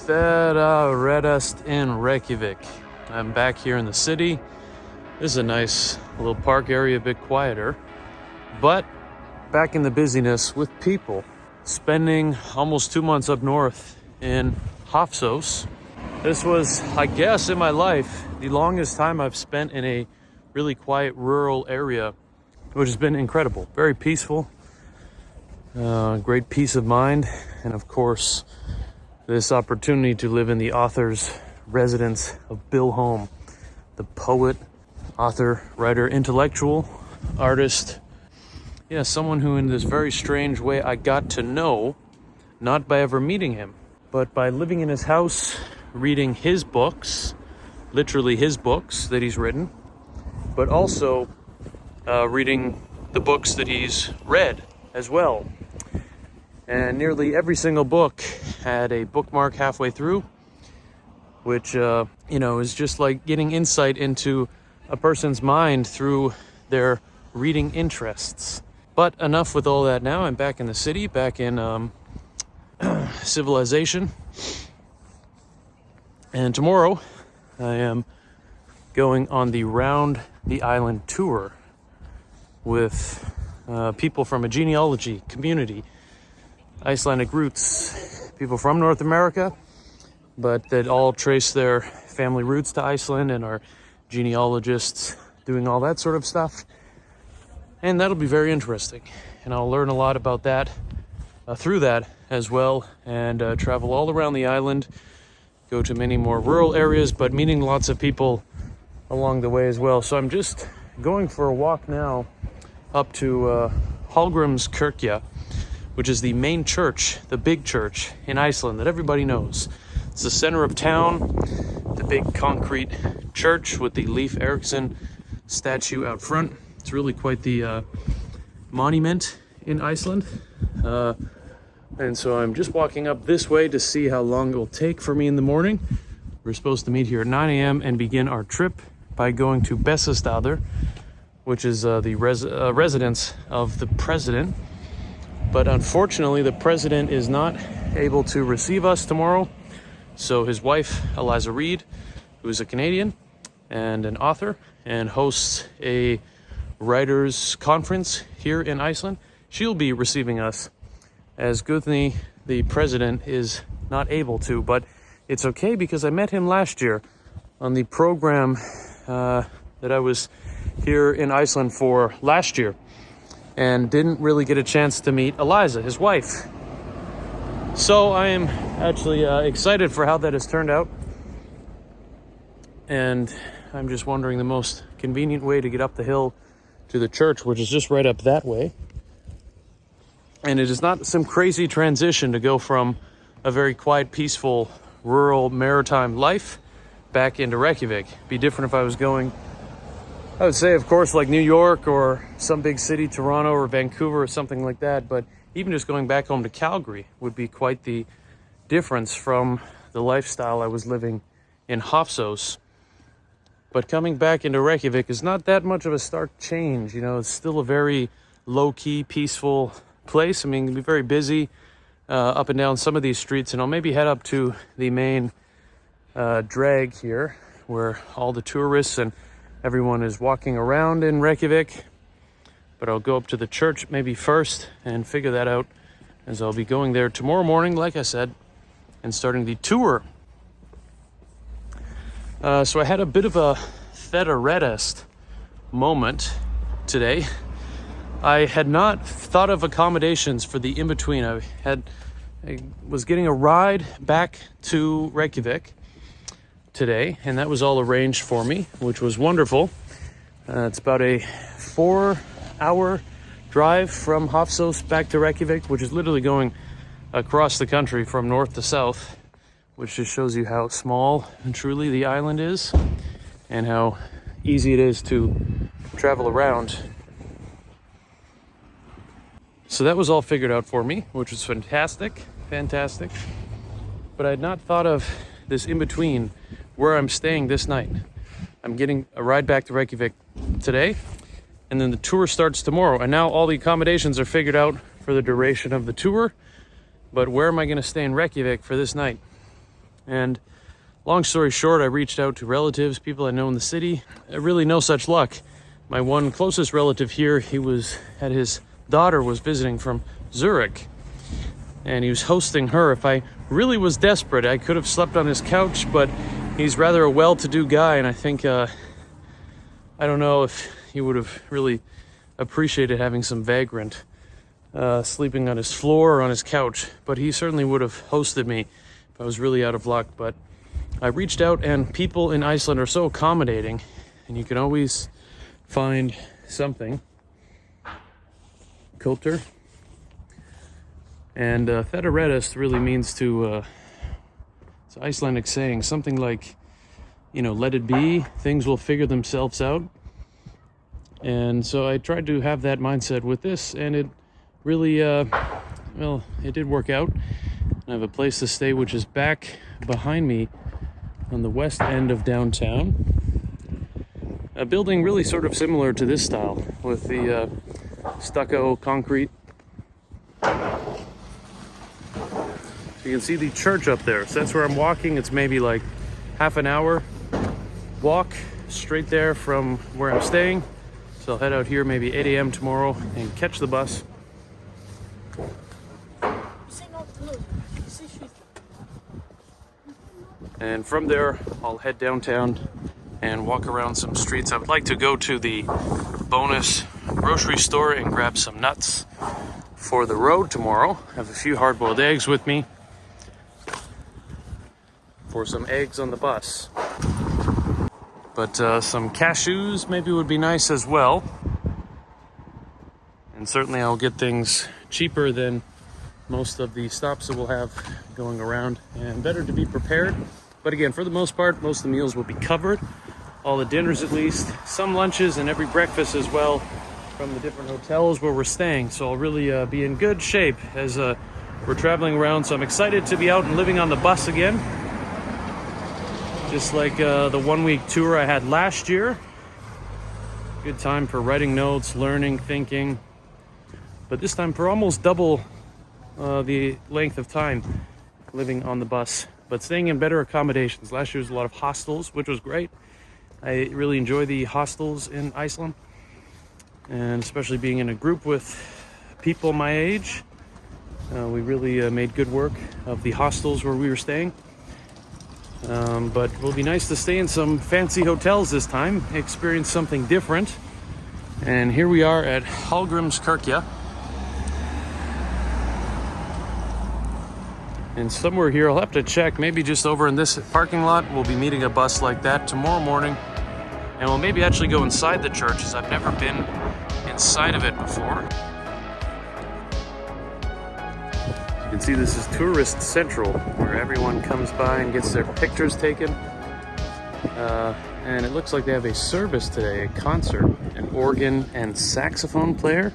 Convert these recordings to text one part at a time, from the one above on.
Ðetta Reddast in Reykjavik. I'm back here in the city. This is a nice little park area, a bit quieter, but back in the busyness with people. Spending almost 2 months up north in Hofsós. This was, I guess, in my life, the longest time I've spent in a really quiet rural area, which has been incredible. Very peaceful, great peace of mind, and of course, this opportunity to live in the author's residence of Bill Home, the poet, author, writer, intellectual, artist. Yeah, someone who in this very strange way I got to know, not by ever meeting him, but by living in his house, reading his books, literally his books that he's written, but also reading the books that he's read as well. And nearly every single book had a bookmark halfway through, which, is just like getting insight into a person's mind through their reading interests. But enough with all that now. I'm back in the city, back in civilization. And tomorrow I am going on the Round the Island tour with people from a genealogy community, Icelandic roots, people from North America, but that all trace their family roots to Iceland and are genealogists doing all that sort of stuff. And that'll be very interesting. And I'll learn a lot about that through that as well, and travel all around the island, go to many more rural areas, but meeting lots of people along the way as well. So I'm just going for a walk now up to Hallgrimskirkja, which is the main church, the big church in Iceland that everybody knows. It's the center of town, the big concrete church with the Leif Erikson statue out front. It's really quite the monument in Iceland. And so I'm just walking up this way to see how long it will take for me in the morning. We're supposed to meet here at 9 a.m. and begin our trip by going to Bessastaðir, which is the residence of the president. But unfortunately, the president is not able to receive us tomorrow. So his wife, Eliza Reid, who is a Canadian and an author and hosts a writers conference here in Iceland, she'll be receiving us, as Guðni, the president, is not able to. But it's okay because I met him last year on the program that I was here in Iceland for last year, and didn't really get a chance to meet Eliza, his wife. So I am actually excited for how that has turned out. And I'm just wondering the most convenient way to get up the hill to the church, which is just right up that way. And it is not some crazy transition to go from a very quiet, peaceful, rural, maritime life back into Reykjavik. It'd be different if I was going, I would say, of course, like New York or some big city, Toronto or Vancouver or something like that. But even just going back home to Calgary would be quite the difference from the lifestyle I was living in Hofsós. But coming back into Reykjavik is not that much of a stark change. You know, it's still a very low-key, peaceful place. I mean, it can be very busy up and down some of these streets. And I'll maybe head up to the main drag here, where all the tourists and everyone is walking around in Reykjavik. But I'll go up to the church maybe first and figure that out, as I'll be going there tomorrow morning, like I said, and starting the tour. So I had a bit of a Ðetta Reddast moment today. I had not thought of accommodations for the in-between. I was getting a ride back to Reykjavik today, and that was all arranged for me, which was wonderful. It's about a 4-hour drive from Hofsós back to Reykjavik, which is literally going across the country from north to south, which just shows you how small and truly the island is and how easy it is to travel around. So that was all figured out for me, which was fantastic. But I had not thought of this in-between, where I'm staying this night. I'm getting a ride back to Reykjavik today, and then the tour starts tomorrow. And now all the accommodations are figured out for the duration of the tour. But where am I going to stay in Reykjavik for this night? And long story short, I reached out to relatives, people I know in the city. Really no such luck. My one closest relative here, had his daughter was visiting from Zurich, and he was hosting her. If I really was desperate, I could have slept on his couch, but he's rather a well-to-do guy, and I think, I don't know if he would have really appreciated having some vagrant sleeping on his floor or on his couch, but he certainly would have hosted me if I was really out of luck. But I reached out, and people in Iceland are so accommodating, and you can always find something. Kultur. And Ðetta Reddast really means to, it's an Icelandic saying, something like, let it be, things will figure themselves out. And so I tried to have that mindset with this, and it really, it did work out. I have a place to stay, which is back behind me on the west end of downtown. A building really sort of similar to this style, with the stucco concrete. So you can see the church up there. So that's where I'm walking. It's maybe like half an hour walk straight there from where I'm staying. So I'll head out here maybe 8 a.m. tomorrow and catch the bus. And from there, I'll head downtown and walk around some streets. I would like to go to the bonus grocery store and grab some nuts for the road tomorrow. I have a few hard-boiled eggs with me for some eggs on the bus. But some cashews maybe would be nice as well. And certainly I'll get things cheaper than most of the stops that we'll have going around, and better to be prepared. But again, for the most part, most of the meals will be covered. All the dinners at least, some lunches, and every breakfast as well from the different hotels where we're staying. So I'll really be in good shape as we're traveling around. So I'm excited to be out and living on the bus again. Just like the 1 week tour I had last year. Good time for writing notes, learning, thinking. But this time for almost double the length of time living on the bus, but staying in better accommodations. Last year was a lot of hostels, which was great. I really enjoy the hostels in Iceland, and especially being in a group with people my age. We really made good work of the hostels where we were staying. But it will be nice to stay in some fancy hotels this time, experience something different. And here we are at Hallgrimskirkja. And somewhere here, I'll have to check, maybe just over in this parking lot, we'll be meeting a bus like that tomorrow morning. And we'll maybe actually go inside the church, as I've never been inside of it before. You can see this is Tourist Central, where everyone comes by and gets their pictures taken. And it looks like they have a service today, a concert, an organ and saxophone player,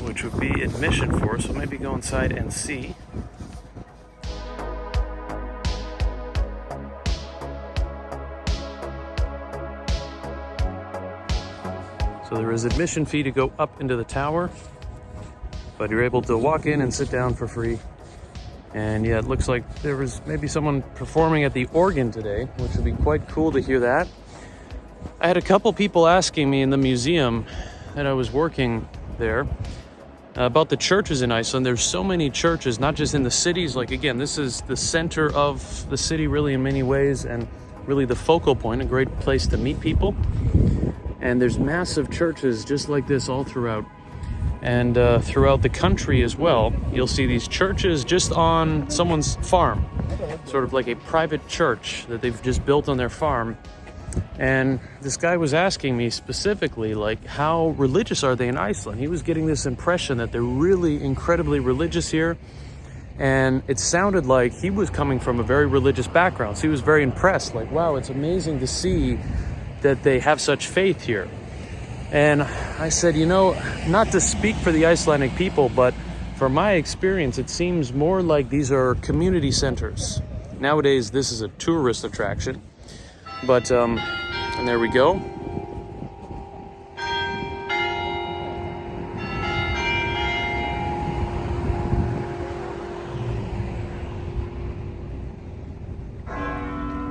which would be admission for us. So maybe go inside and see. So there is admission fee to go up into the tower, but you're able to walk in and sit down for free. And yeah, it looks like there was maybe someone performing at the organ today, which would be quite cool to hear that. I had a couple people asking me in the museum that I was working there about the churches in Iceland. There's so many churches, not just in the cities. Like, again, this is the center of the city really in many ways, and really the focal point, a great place to meet people. And there's massive churches just like this all throughout. And throughout the country as well, you'll see these churches just on someone's farm, sort of like a private church that they've just built on their farm. And this guy was asking me specifically, like, how religious are they in Iceland? He was getting this impression that they're really incredibly religious here. And it sounded like he was coming from a very religious background. So he was very impressed, like, wow, it's amazing to see that they have such faith here. And I said, not to speak for the Icelandic people, but from my experience, it seems more like these are community centers. Nowadays, this is a tourist attraction. But, and there we go.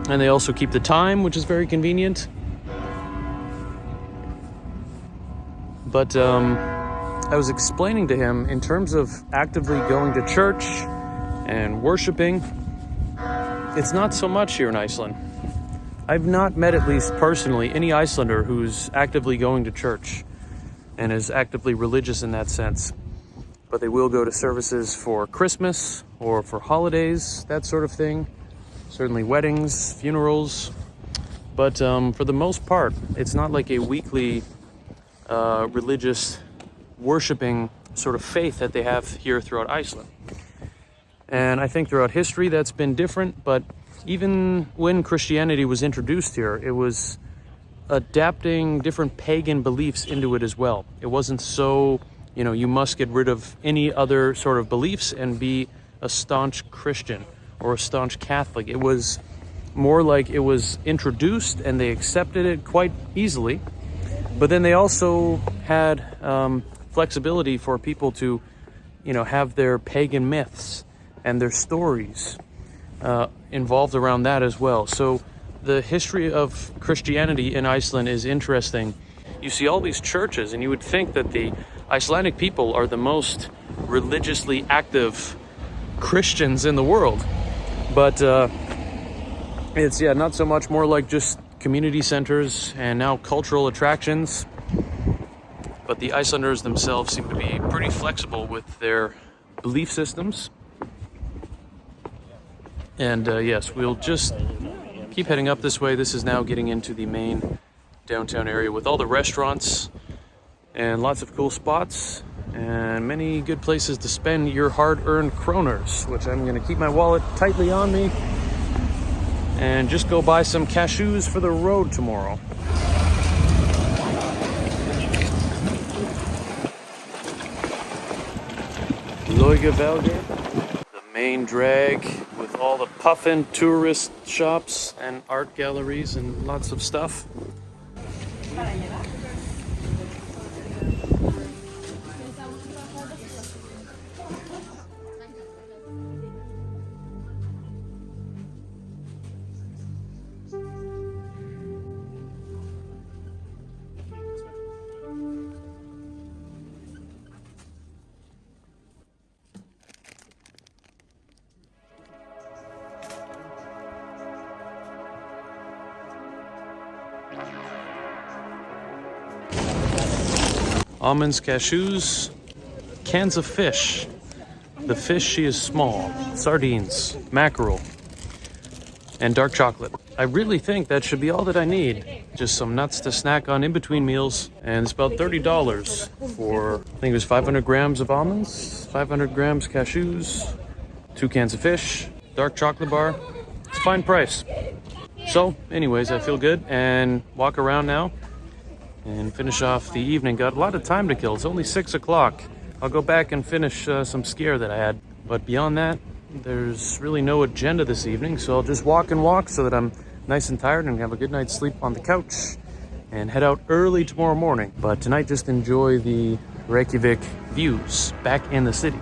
And they also keep the time, which is very convenient. But I was explaining to him in terms of actively going to church and worshiping, it's not so much here in Iceland. I've not met, at least personally, any Icelander who's actively going to church and is actively religious in that sense. But they will go to services for Christmas or for holidays, that sort of thing. Certainly weddings, funerals. But for the most part, it's not like a weekly religious worshiping sort of faith that they have here throughout Iceland. And I think throughout history that's been different, but even when Christianity was introduced here, it was adapting different pagan beliefs into it as well. It wasn't so, you must get rid of any other sort of beliefs and be a staunch Christian or a staunch Catholic. It was more like it was introduced and they accepted it quite easily. But then they also had flexibility for people to, have their pagan myths and their stories involved around that as well. So the history of Christianity in Iceland is interesting. You see all these churches, and you would think that the Icelandic people are the most religiously active Christians in the world. But it's, not so much, more like just community centers and now cultural attractions. But the Icelanders themselves seem to be pretty flexible with their belief systems. And yes, we'll just keep heading up this way. This is now getting into the main downtown area with all the restaurants and lots of cool spots and many good places to spend your hard-earned kroners, which I'm going to keep my wallet tightly on me and just go buy some cashews for the road tomorrow. Laugavegur, the main drag with all the puffin tourist shops and art galleries and lots of stuff. Almonds, cashews, cans of fish. The fish is small. Sardines, mackerel, and dark chocolate. I really think that should be all that I need. Just some nuts to snack on in between meals. And it's about $30 for, I think it was 500 grams of almonds, 500 grams cashews, 2 cans of fish, dark chocolate bar. It's a fine price. So, anyways, I feel good and walk around now and finish off the evening. Got a lot of time to kill. It's only 6 o'clock. I'll go back and finish some skier that I had. But beyond that, there's really no agenda this evening, so I'll just walk and walk so that I'm nice and tired and have a good night's sleep on the couch and head out early tomorrow morning. But tonight, just enjoy the Reykjavik views back in the city.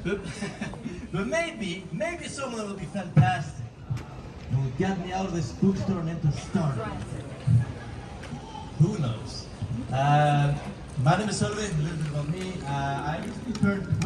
Good. But maybe someone will be fantastic. It will get me out of this bookstore and into Star. Who knows? My name is Sölvi, a little bit about me. I recently turned